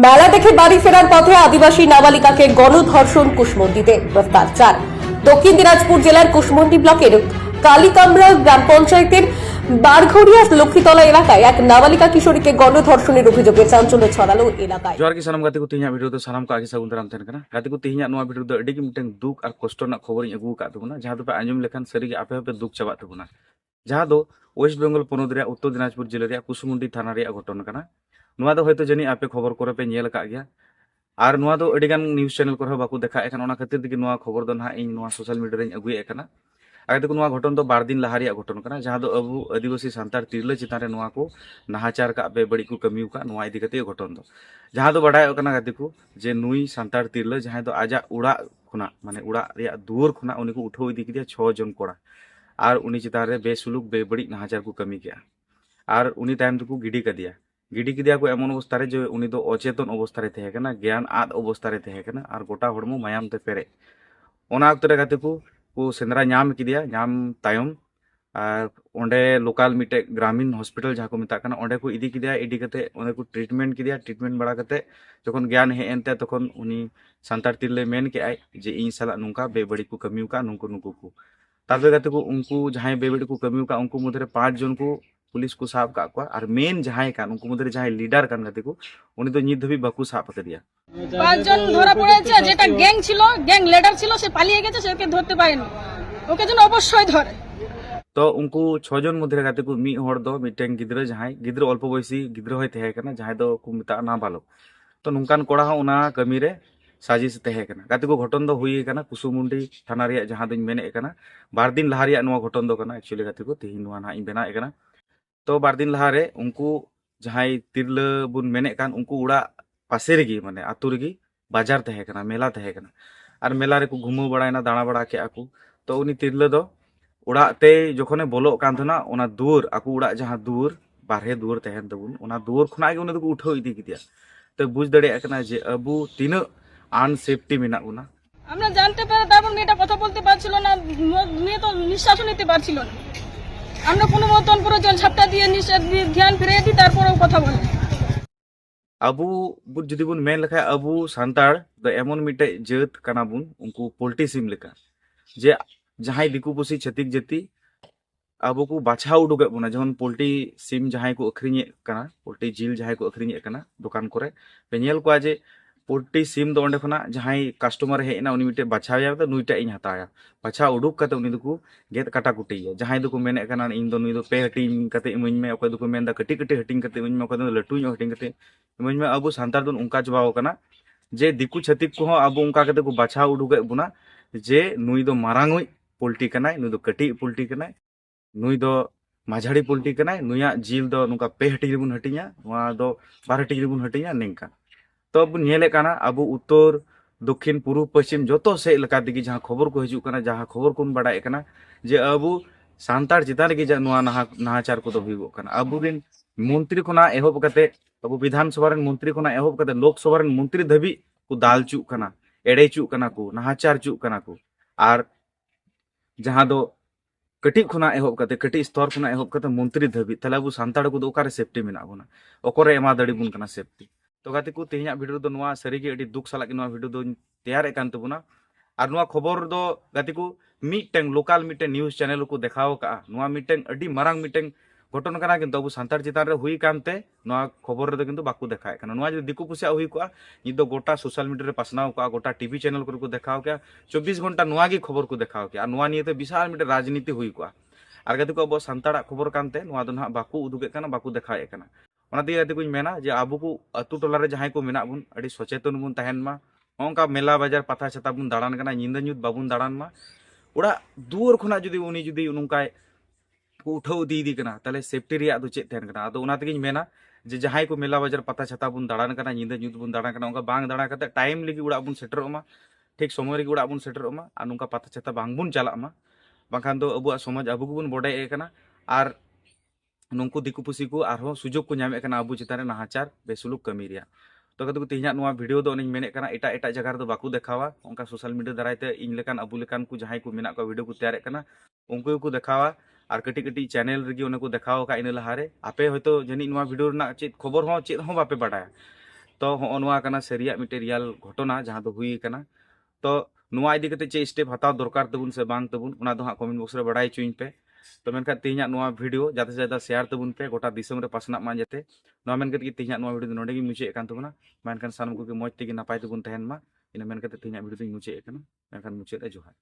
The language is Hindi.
মেলা দেখে বাড়ি ফেরার পথে আদিবাসী নাবালিকাকে গণধর্ষণ কুশমন্ডিতে গ্রেফতার 4। দক্ষিণ দিনাজপুর জেলার কুশমন্ডি ব্লকের কালিকামরা গ্রাম পঞ্চায়েতের বারঘড়িয়া লক্ষ্মীতলা এলাকায় এক নাবালিকা কিশোরীকে গণধর্ষণের অভিযোগে চাঞ্চল্য ছড়ালো এলাকায়। जोहार के सानाम गाते को तिहिया भिडियो तो सानाम को आगे सागुन दाराम तहन कना गाते को तिहिया नोआ भिडियो तो अडी मिटन दुख और कष्ट ना खबर अगू का तबना जहां दो पे आंजम लेखान सरी आपे आपे दुख चाबा तबना जहां दो वेस्ट बेंगल पोनोद रे उत्तर दिनाजपुर जिले रे कुसुमुंडी थाना रे घटना कना नोआ दो होयतो जनी आपे खबर करे पे नेल का गया और नोआ दो अडी गान न्यूज़ चैनल करे बाकू देखा एखान ओना खातिर दिके नोआ खबर दो ना इन नोआ सोशल मीडिया रे अगुए एखाना आगे तक नोआ घटन तो 12 दिन लहारी घटन कना जहां दो अबू आदिवासी सांतार तिरले चितान रे नोआ को नाहाचार का बे बड़ी को कमी का नोआ इदी कते घटन दो जहां दो बडाय कना गाते को जे नुई सांतार तिरले जहां दो आजा उड़ा खुना माने उड़ा रिया दुवर खुना उनी को उठो इदी किया 6 जन कोड़ा और उनी चितान रे बेसुलुक बे बड़ी नाहाचार को कमी किया और उनी टाइम को गिडी कर दिया को एमन अवस्था रे जो उनी दो अचेतन अवस्था रे तहे कना ज्ञान आद अवस्था रे तहे कना और गोटा हड़मो मायाम ते पेरे ओना अक्ते रे गाते को सेंद्रा नाम किदिया नाम तायम और ओंडे लोकल मिटे ग्रामीण हॉस्पिटल जहाँ को मेता कना ओंडे को इदी किदिया इदी कते ओंडे को ट्रीटमेंट बड़ा कते जखन ज्ञान हे एनते तखन उनी सांतार तिरले मेन के आय जे इन साला नुंका बेबड़ी को कमिउ का नुंको नुंको को ताबे गते को उनको जहां बेबड़ी को कमिउ का उनको मुदरे 5 जन को पुलिस को साब का और मेन जहां का उनको मुदरे जहां लीडर कान गते को उनी तो निध भी बाकू साब करिया 5 জন ধরা পড়েছে যেটা গ্যাং ছিল গ্যাং লিডার ছিল সে পালিয়ে গেছে সেকে ধরতে পারেনি ওকে যেন অবশ্যই ধরে तो उनको 6 जन मध्य गाते को मी हर दो मिटें गिद्र जहां गिद्र अल्प बयसी गिद्र होय तहे कना जहां दो को मिता ना बालक तो नुकान कोड़ा उना कमी रे साजिश तहे कना गाते को घटन दो हुई कना कुसुमुंडी थाना रे जहां दिन मेने कना 12 दिन लहा रे नुवा घटन दो कना एक्चुअली गाते को तिहि नुवा ना इन बेना कना तो 12 दिन लहा रे उनको जहां तिरल बुन मेने कान उनको उड़ा पासे रेगी माने आतु रेगी बाजार तहे कना मेला तहे कना और मेला रे को घुमो बड़ायना दाणा बड़ा के आकू तो उनी तिरल दो उड़ा ते जखने बोलो कान थना ओना दूर आकू उड़ा जहां दूर बारहे दूर तहन तबुन ओना दूर खना गे उना दो उठो इदी किदिया तो बुझ दड़े कना जे अबू तीना আনসেফটি মেনা উনা আমরা জানতে পারি তারপর মেয়েটা কথা বলতে পারছিল না মেয়ে তো নিঃশ্বাসও নিতে পারছিল না আমরা কোনো মতন পুরো জল ঝাপটা দিয়ে নিঃশ্বাস দিয়ে ধ্যান ফিরিয়ে দিই তারপরেও কথা বলে अबू बुन जुदी बुन मेन लखा अबू सांतार द एमन मिटे जेत कना बुन उनको पोल्ट्री सिम लेका जे जहां दिकु पुसी छतिक जति अबू को बाछा उडुगे बुना जहन पोल्ट्री सिम जहां को अखरिnye कना पोल्ट्री जिल जहां को अखरिnye कना दुकान करे पेनियल को आजे पोल्ट्री सिम दो ओंडे खना जहां कस्टमर हेना उनी मिटे बाछाया तो नुईटा इन हताया बाछा उडुक कते उनी दुकु गेत काटा कुटिया जहां दुकु मेने कना इन दो नुई दो पे हटिंग कते इमन में ओके दुकु मेन दा कटी कटी हटिंग कते इमन में ओके दो लटुई हटिंग कते इमन में अबू सांतार दुन उनका जवाब कना जे दिकु छतिक को अबू उनका कते को बाछा उडुगे बुना जे नुई दो मारांगुई पोल्ट्री कनाय नुई दो कटी पोल्ट्री कनाय नुई दो माझाड़ी पोल्ट्री कनाय नुया जिल दो नुका पे हटिंग रिबुन हटिया वा दो 12 हटिंग रिबुन हटिया निंका तो अब नेले काना अब उत्तर दक्षिण पूर्व पश्चिम जो से लका दिगी जहां खबर को हिजु कना जहां खबर को बड़ाय कना जे अब सांतार चितान गे नुआ नाहाचार को हुई कना अब दिन मंत्री कोना एहोब कते अब विधानसभा रन मंत्री कोना एहोब कते लोकसभा रन मंत्री धबी को दाल चु कना एड़े चु कना को नाहाचार चु कना को और जहां दो कटी खुना एहोब कते कटी स्तर खुना एहोब कते मंत्री धबी तले अब सांतार को दो ओकारे सेफ्टी मेना बुना ओकरे एमा दड़ी बुन कना सेफ्टी तो गाते को तेहिया वीडियो दो नुआ सरी के अडी दुख साला के नुआ वीडियो दो तैयार कान तबुना और नुआ खबर दो गाते को मिटेंग लोकल मिटेंग न्यूज़ चैनल को देखाव का नुआ मिटेंग अडी मारांग मिटेंग घटन कना किंतु अब सांतार चितान रे हुई कानते नुआ खबर रे किंतु बाकू देखाय कना नुआ जे दिकु पुसिया हुई को नि दो गोटा सोशल मीडिया रे पासनाव का गोटा टीवी चैनल को देखाव के 24 घंटा नुआ की खबर को देखाव के नुआ नियते विशाल मिटे राजनीति हुई को और गाते को अब सांतारा खबर कानते नुआ दो ना बाकू उदुगे कना बाकू देखाय कना गाते को मेना जे आबू को अतु टोला रे जहां को मेना बुन अड़ी सचेतन बुन तहन मा ओंका मेला बाजार पता छता बुन दाड़ान कना निंदा न्यूत बाबुन दाड़ान मा उड़ा दूर खुना जुदी उनी जुदी नुंका उठाव दी कना ताले सेफ्टी रिया दो चेत तहन कना अदो उनाते गिन मेना जे जहां को मेला बाजार पता छता बुन दाड़ान कना निंदा न्यूत बुन दाड़ान कना ओंका बांग दाड़ा कते टाइम लगी उड़ा बुन सेटरोमा ठीक समय रे उड़ा बुन सेटरोमा आ नुंका पता छता बांग बुन चलामा बाखान दो अबुआ समाज अबु बुन बडे कना आर नुंकु दिकु पुसी को आरो सुजोग को नामे कना अबु चितारे नाहाचार बेसुलुक कमी रिया तो कतु तिहिया नुआ वीडियो दो निन मेने कना एटा एटा जगह रे दो बाकू देखावा उनका सोशल मीडिया दारायते इन लेकान अबु लेकान को जहां को मेना को वीडियो को तैयार कना उनको को देखावा और कटी कटी चैनल रे उनको देखावा का इन लहारे आपे होयतो जनी नुआ वीडियो ना चेत खबर हो चेत हो बापे बाडाया तो हॉ कना सरिया मिटे रियल घटना जहाँ तो हुई कना तो नुआ इदी कते चे स्टेप हताव दरकार तबुन से बांग तबुन उना दो हाँ कमेंट बॉक्स रे बड़ाई चुइन पे तो मेनखा तेहना नुआ वीडियो जाते से ज्यादा शेयर तबुन पे गोटा दिसम रे पासना मा जाते नुआ मेन कते तेहना नुआ वीडियो नोडे गी मुचे कान तबुना मेनखान सानम को के मौज तेगी नापाय तबुन तहन मा इन मेन कते तेहना वीडियो मुचे कना मेनखान मुचे जोहार।